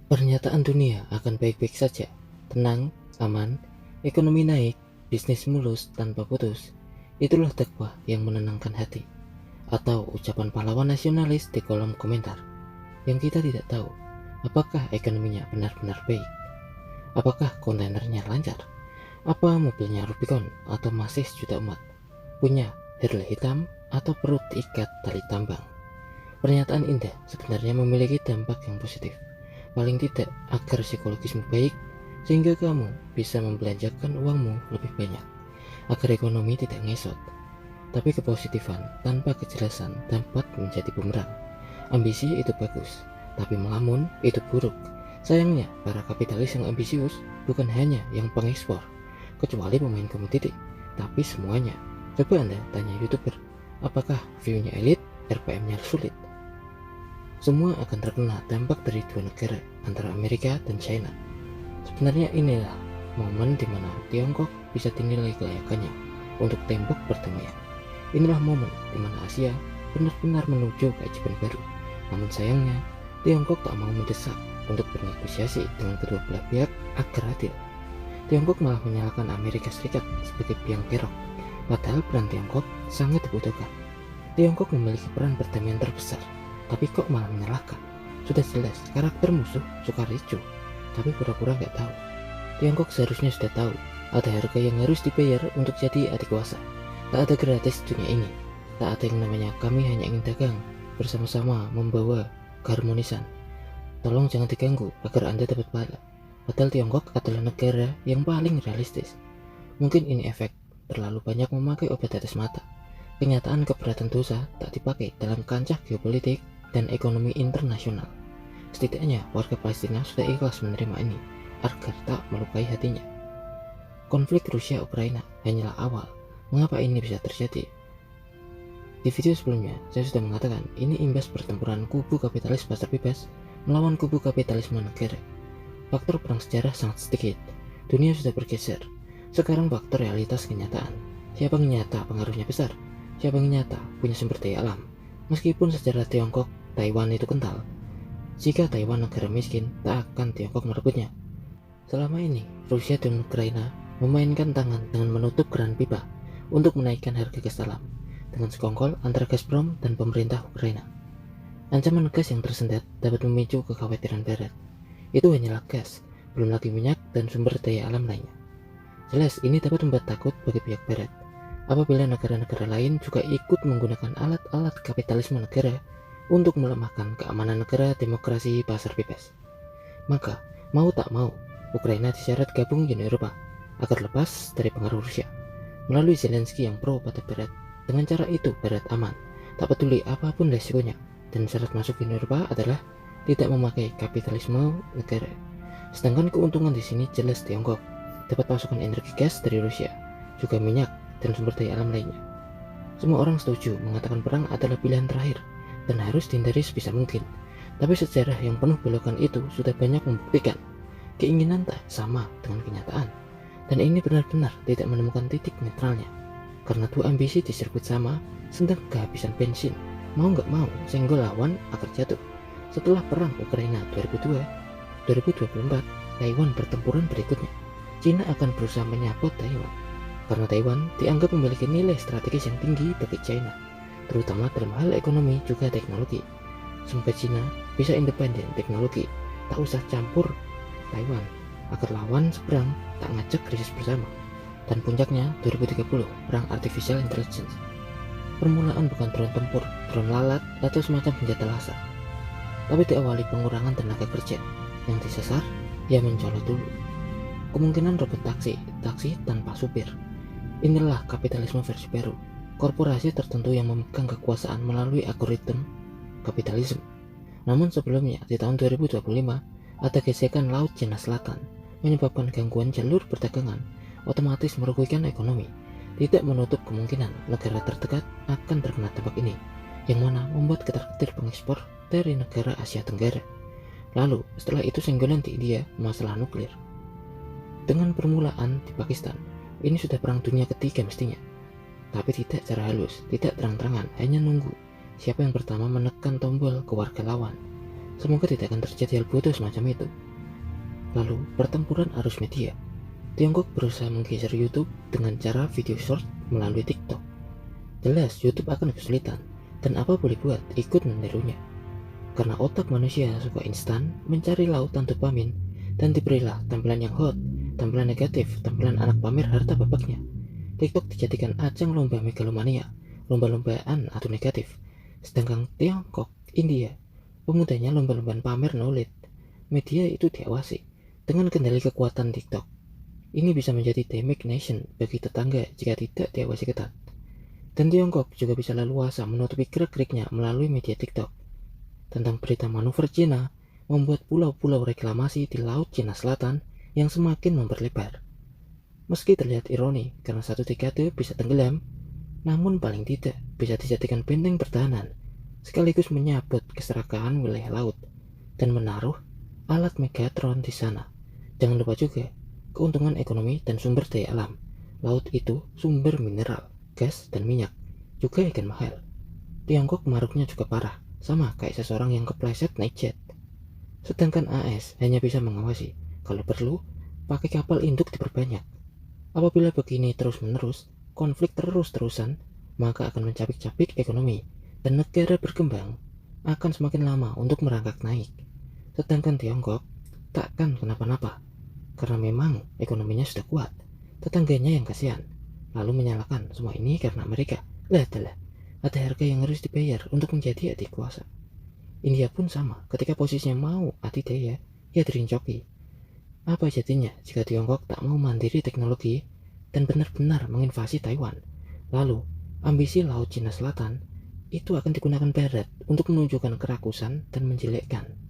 Pernyataan dunia akan baik-baik saja, tenang, aman, ekonomi naik, bisnis mulus tanpa putus. Itulah dakwah yang menenangkan hati. Atau ucapan pahlawan nasionalis di kolom komentar. Yang kita tidak tahu, apakah ekonominya benar-benar baik? Apakah kontainernya lancar? Apa mobilnya Rubicon atau masih sejuta umat? Punya Harley hitam atau perut ikat tali tambang? Pernyataan indah sebenarnya memiliki dampak yang positif. Paling tidak agar psikologismu baik, sehingga kamu bisa membelanjakan uangmu lebih banyak, agar ekonomi tidak ngesot. Tapi kepositifan tanpa kejelasan dapat menjadi bumerang. Ambisi itu bagus, tapi melamun itu buruk. Sayangnya, para kapitalis yang ambisius bukan hanya yang pengekspor, kecuali pemain komoditi, tapi semuanya. Coba Anda tanya YouTuber, apakah view-nya elit, RPM-nya sulit? Semua akan terkena dampak dari dua negara, antara Amerika dan China. Sebenarnya inilah momen di mana Tiongkok bisa dinilai kelayakannya untuk tembok perdamaian. Inilah momen di mana Asia benar-benar menuju keajaiban baru. Namun sayangnya, Tiongkok tak mau mendesak untuk bernegosiasi dengan kedua belah pihak agar adil. Tiongkok malah menyalahkan Amerika Serikat sebagai biang kerok, padahal peran Tiongkok sangat dibutuhkan. Tiongkok memiliki peran perdamaian terbesar, tapi kok malah menyalahkan? Sudah jelas karakter musuh suka ricuh, tapi pura-pura nggak tahu. Tiongkok seharusnya sudah tahu ada harga yang harus dibayar untuk jadi adik kuasa. Tak ada gratis di dunia ini. Tak ada yang namanya kami hanya ingin dagang bersama-sama membawa keharmonisan. Tolong jangan diganggu agar Anda dapat pahala. Padahal Tiongkok adalah negara yang paling realistis. Mungkin ini efek terlalu banyak memakai obat tetes mata. Kenyataan keberatan dosa tak dipakai dalam kancah geopolitik dan ekonomi internasional. Setidaknya warga Palestina sudah ikhlas menerima ini agar tak melukai hatinya. Konflik Rusia-Ukraina hanyalah awal. Mengapa ini bisa terjadi? Di video sebelumnya, saya sudah mengatakan ini imbas pertempuran kubu kapitalis pasar bebas melawan kubu kapitalisme negara. Faktor perang sejarah sangat sedikit. Dunia sudah bergeser. Sekarang faktor realitas kenyataan. Siapa yang nyata pengaruhnya besar? Siapa yang nyata punya sumber daya alam? Meskipun sejarah Tiongkok, Taiwan itu kental. Jika Taiwan negara miskin, tak akan Tiongkok merebutnya. Selama ini, Rusia dan Ukraina memainkan tangan dengan menutup keran pipa untuk menaikkan harga gas alam dengan sekongkol antara Gazprom dan pemerintah Ukraina. Ancaman gas yang tersendat dapat memicu kekhawatiran Barat. Itu hanyalah gas, belum lagi minyak dan sumber daya alam lainnya. Jelas ini dapat membuat takut bagi pihak Barat. Apabila negara-negara lain juga ikut menggunakan alat-alat kapitalisme negara untuk melemahkan keamanan negara demokrasi pasar bebas. Maka, mau tak mau, Ukraina disyarat gabung Uni Eropa agar lepas dari pengaruh Rusia. Melalui Zelensky yang pro pada Barat, dengan cara itu Barat aman, tak peduli apapun resikonya, dan syarat masuk Uni Eropa adalah tidak memakai kapitalisme negara. Sedangkan keuntungan di sini jelas Tiongkok dapat pasokan energi gas dari Rusia, juga minyak dan sumber daya alam lainnya. Semua orang setuju mengatakan perang adalah pilihan terakhir dan harus dihindari sebisa mungkin. Tapi sejarah yang penuh belokan itu sudah banyak membuktikan keinginan tak sama dengan kenyataan. Dan ini benar-benar tidak menemukan titik netralnya. Karena dua ambisi di sirkuit sama, sedang kehabisan bensin. Mau nggak mau, senggol lawan akan jatuh. Setelah perang Ukraina 2024, Taiwan pertempuran berikutnya. Cina akan berusaha menyabot Taiwan. Karena Taiwan dianggap memiliki nilai strategis yang tinggi bagi China, terutama dalam hal ekonomi juga teknologi. Semoga Cina bisa independen teknologi, tak usah campur Taiwan, agar lawan seberang tak ngajak krisis bersama. Dan puncaknya 2030, perang artificial intelligence. Permulaan bukan drone tempur, drone lalat, atau semacam senjata laser, tapi diawali pengurangan tenaga kerja. Yang disasar, ya mencolok dulu. Kemungkinan robot taksi tanpa supir. Inilah kapitalisme versi baru. Korporasi tertentu yang memegang kekuasaan melalui algoritma kapitalisme. Namun sebelumnya, di tahun 2025, ada gesekan Laut Cina Selatan, menyebabkan gangguan jalur perdagangan, otomatis merugikan ekonomi. Tidak menutup kemungkinan negara terdekat akan terkena dampak ini, yang mana membuat ketar-ketir pengekspor dari negara Asia Tenggara. Lalu, setelah itu senggolan di India, masalah nuklir. Dengan permulaan di Pakistan, ini sudah perang dunia ketiga mestinya. Tapi tidak secara halus, tidak terang-terangan, hanya nunggu siapa yang pertama menekan tombol ke warga lawan. Semoga tidak akan terjadi hal bodoh semacam itu. Lalu, pertempuran arus media. Tiongkok berusaha menggeser YouTube dengan cara video short melalui TikTok. Jelas YouTube akan kesulitan, dan apa boleh buat ikut menirunya. Karena otak manusia suka instan, mencari lautan dopamin, dan diberilah tampilan yang hot, tampilan negatif, tampilan anak pamer harta bapaknya. TikTok dijadikan ajang lomba megalomania, lomba-lombaan adu negatif. Sedangkan Tiongkok, India, pemudanya lomba-lombaan pamer knowledge. Media itu diawasi dengan kendali kekuatan TikTok. Ini bisa menjadi damage nation bagi tetangga jika tidak diawasi ketat. Dan Tiongkok juga bisa leluasa menutupi gerak-geriknya melalui media TikTok. Tentang berita manuver Cina membuat pulau-pulau reklamasi di Laut Cina Selatan yang semakin memperlebar. Meski terlihat ironi karena satu dekade bisa tenggelam, namun paling tidak bisa dijadikan benteng pertahanan, sekaligus menyabot keserakahan wilayah laut, dan menaruh alat Megatron di sana. Jangan lupa juga keuntungan ekonomi dan sumber daya alam. Laut itu sumber mineral, gas, dan minyak, juga ikan mahal. Tiongkok maruknya juga parah, sama kayak seseorang yang kepleset naik jet. Sedangkan AS hanya bisa mengawasi, kalau perlu, pakai kapal induk diperbanyak. Apabila begini terus-menerus, konflik terus-terusan, maka akan mencapik-capik ekonomi, dan negara berkembang akan semakin lama untuk merangkak naik. Sedangkan Tiongkok takkan kenapa-napa, karena memang ekonominya sudah kuat. Tetangganya yang kasihan, lalu menyalahkan semua ini karena mereka. Adalah ada harga yang harus dibayar untuk menjadi adik kuasa. India pun sama, ketika posisinya mau adidaya, ya dirincoki. Apa jadinya jika Tiongkok tak mau mandiri teknologi dan benar-benar menginvasi Taiwan? Lalu, ambisi Laut Cina Selatan itu akan digunakan Barat untuk menunjukkan kerakusan dan menjelekkan